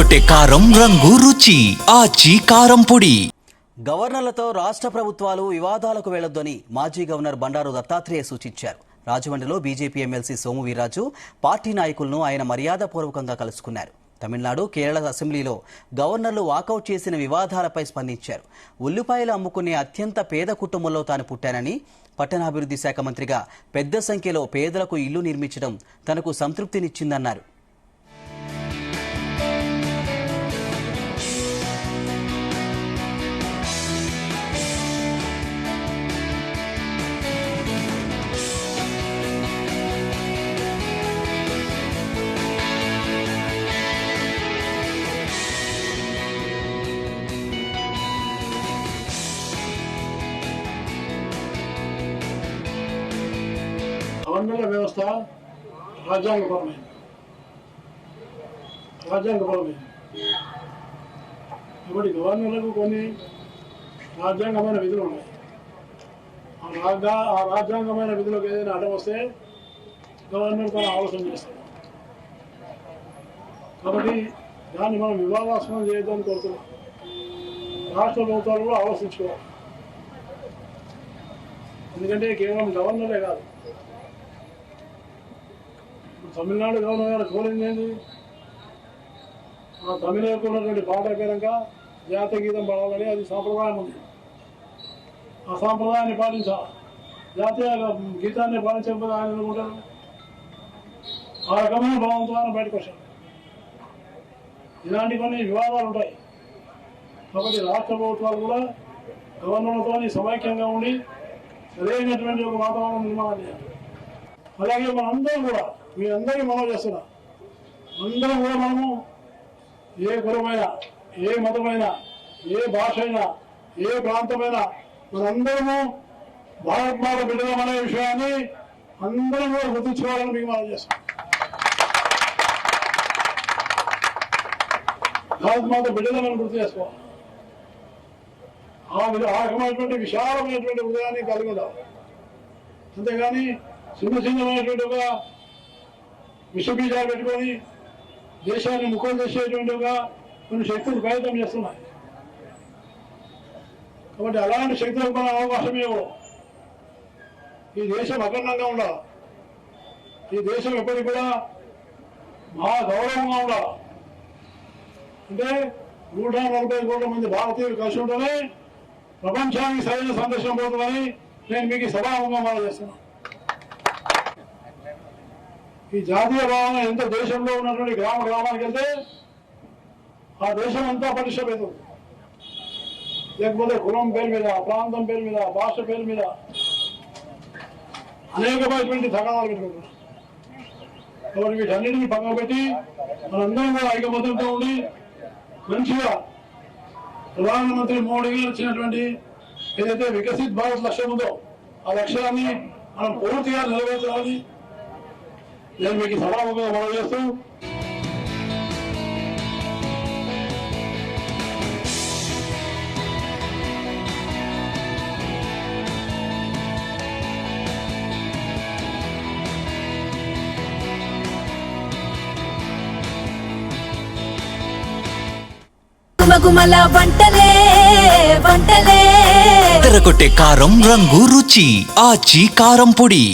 ఎర్రగొట్టే కారం రంగు రుచి ఆచి కారం పొడి. గవర్నర్లతో రాష్ట్ర ప్రభుత్వాలు వివాదాలకు వెళ్లొద్దని మాజీ గవర్నర్ బండారు దత్తాత్రేయ సూచించారు. రాజమండ్రిలో BJP MLC Somu Veerraju party నాయకులను ఆయన మర్యాదపూర్వకంగా కలుసుకున్నారు. తమిళనాడు, కేరళ అసెంబ్లీలో గవర్నర్లు వాకౌట్ చేసిన వివాదాలపై స్పందించారు. ఉల్లిపాయలు అమ్ముకునే అత్యంత పేద కుటుంబంలో తాను పుట్టానని, పట్టణాభివృద్ధి శాఖ మంత్రిగా పెద్ద సంఖ్యలో పేదలకు ఇల్లు నిర్మించడం తనకు సంతృప్తినిచ్చిందన్నారు. గవర్నర్ల వ్యవస్థ రాజ్యాంగపరమైంది. కాబట్టి గవర్నర్లకు కొన్ని రాజ్యాంగమైన విధులు ఉన్నాయి. ఆ రాజ్యాంగమైన విధులకు ఏదైనా అడ్డం వస్తే గవర్నర్ తన ఆలోచన చేస్తాడు. కాబట్టి దాన్ని మనం వివాదాస్పదం చేయొద్దని కోరుతున్నాం. రాష్ట్ర ప్రభుత్వాలు కూడా ఆలోచించుకోవాలి. ఎందుకంటే కేవలం గవర్నరే కాదు, తమిళనాడు గవర్నర్ గారు కోరింది ఏంటి? ఆ తమిళకు ఉన్నటువంటి పాట అయిపోయాక జాతీయ గీతం పాడాలని అది సాంప్రదాయం ఉంది. ఆ సాంప్రదాయాన్ని పాటించాలి. జాతీయ గీతాన్ని పాటించకపోతే ఆయన అనుకుంటారు. ఆ రకమైన భావంతో ఆయన బయటకు వచ్చారు. ఇలాంటి కొన్ని వివాదాలు ఉంటాయి. కాబట్టి రాష్ట్ర ప్రభుత్వాలు కూడా గవర్నర్లతో సమైక్యంగా ఉండి సరైనటువంటి ఒక వాతావరణం నిర్మాణం చేయాలి. అలాగే మనందరం కూడా, మీ అందరికీ మనం చేస్తున్నా, అందరం కూడా మనము ఏ కులమైనా, ఏ మతమైనా, ఏ భాష అయినా, ఏ ప్రాంతమైనా మనందరము భారత్ మాత బిడ్డలం అనే విషయాన్ని అందరం కూడా గుర్తించుకోవాలని మీకు మనం చేస్తాం. భారత్ మాత బిడ్డలను గుర్తు చేసుకోవాలి. ఆ రకమైనటువంటి విశాలమైనటువంటి హృదయాన్ని కలిగి ఉండాలి. అంతేగాని చిన్నమైనటువంటి ఒక విషబీజాలు పెట్టుకొని దేశాన్ని ముఖం చేసేటువంటి కొన్ని శక్తులు ప్రయత్నం చేస్తున్నాయి. కాబట్టి అలాంటి శక్తులకు మన అవకాశమే ఇవ్వడం. ఈ దేశం అఖండంగా ఉండాలి. ఈ దేశం ఎప్పటికి కూడా మహా గౌరవంగా ఉండాలి. అంటే 140 కోట్ల మంది భారతీయులు కలిసి ఉంటేనే ప్రపంచానికి సరైన సందేశం పోతుందని నేను మీకు సభాముఖంగా మనం చేస్తున్నాను. ఈ జాతీయ భావన ఎంత దేశంలో ఉన్నటువంటి గ్రామానికి వెళ్తే ఆ దేశం అంతా పటిష్టమవుతుంది. లేకపోతే కులం పేరు మీద, ప్రాంతం పేరు మీద, భాష పేరు మీద అనేకమైనటువంటి తగాదాలు పెట్టుకుంటున్నాం. కాబట్టి వీటన్నిటిని పక్కన పెట్టి మనందరం కూడా ఐకమత్యంతో ఉండి మంచిగా ప్రధానమంత్రి మోడీ గారు ఇచ్చినటువంటి ఏదైతే వికసిత్ భారత్ లక్ష్యం ఉందో ఆ లక్ష్యాన్ని మనం పూర్తిగా నెరవేర్చాలని నేను మీకు సభాముఖంగా మనం చేస్తూ, గుమగుమల వంటలే ఎర్రగొట్టే కారం రంగు రుచి ఆచి కారం పొడి.